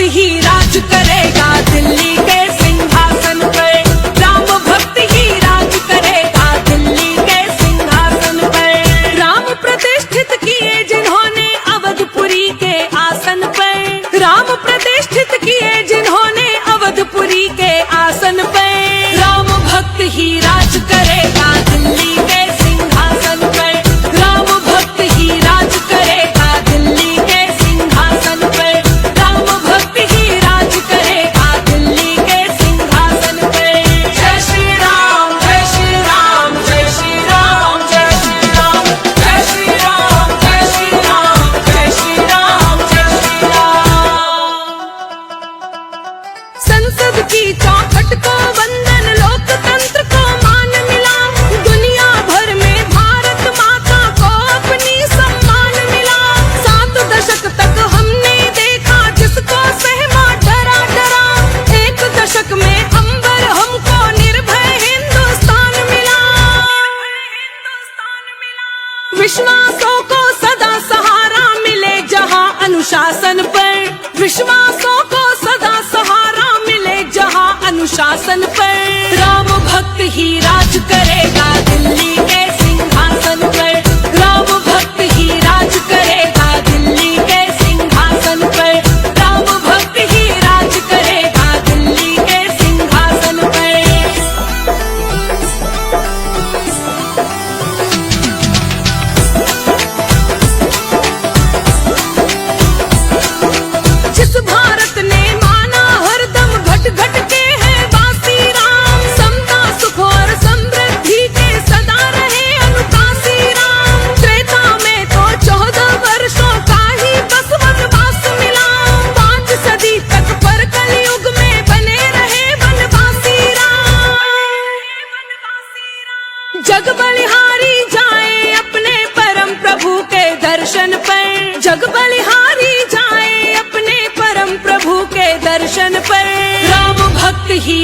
ही राज करेगा दिल्ली के सिंहासन पर। राम भक्त ही राज करेगा दिल्ली के सिंहासन पर। राम प्रतिष्ठित किए जिन्होंने अवधपुरी के आसन पर। राम प्रतिष्ठित किए जिन्होंने अवधपुरी के आसन पर। राम भक्त ही राज करेगा दिल्ली के सिंहासन पर। राम भक्त ही राज करेगा दिल्ली के सिंहासन पर। राम भक्त ही राज करेगा दिल्ली के सिंहासन पर। जय श्री राम जय श्री राम जय श्री राम जय श्री राम जय श्री राम जय श्री राम जय श्री राम जय श्री राम। संसद की चौखट को वंदन, लोकतंत्र को मान मिला। दुनिया भर में भारत माता को अपनी सम्मान मिला। 7 दशक तक हमने देखा जिसको सहमा डरा डरा। 1 दशक में अंबर हमको निर्भय हिंदुस्तान मिला। विश्वासों को सदा सहारा मिले जहां अनुशासन पर। विश्वासों को सदा सहारा मिले जहां अनुशासन पर। राम भक्त ही राज करेगा दिल्ली के सिंहासन पर। राम भक्त ही राज करेगा दिल्ली के सिंहासन पर। राम भक्त ही राज करेगा दिल्ली के सिंहासन पर। जिस भारत ने माना हरदम घट घट के है वासी राम। समता सुख और समृद्धि के सदा रहे अनुकासी राम। त्रेता में तो 14 वर्षों का ही बस वनवास मिला। 5 सदी तक पर कलयुग में बने रहे वनवासी राम। जग बलिहारी जाए अपने परम प्रभु के दर्शन पर। जग बलिहारी जाए अपने परम प्रभु के दर्शन पर। राम भक्त ही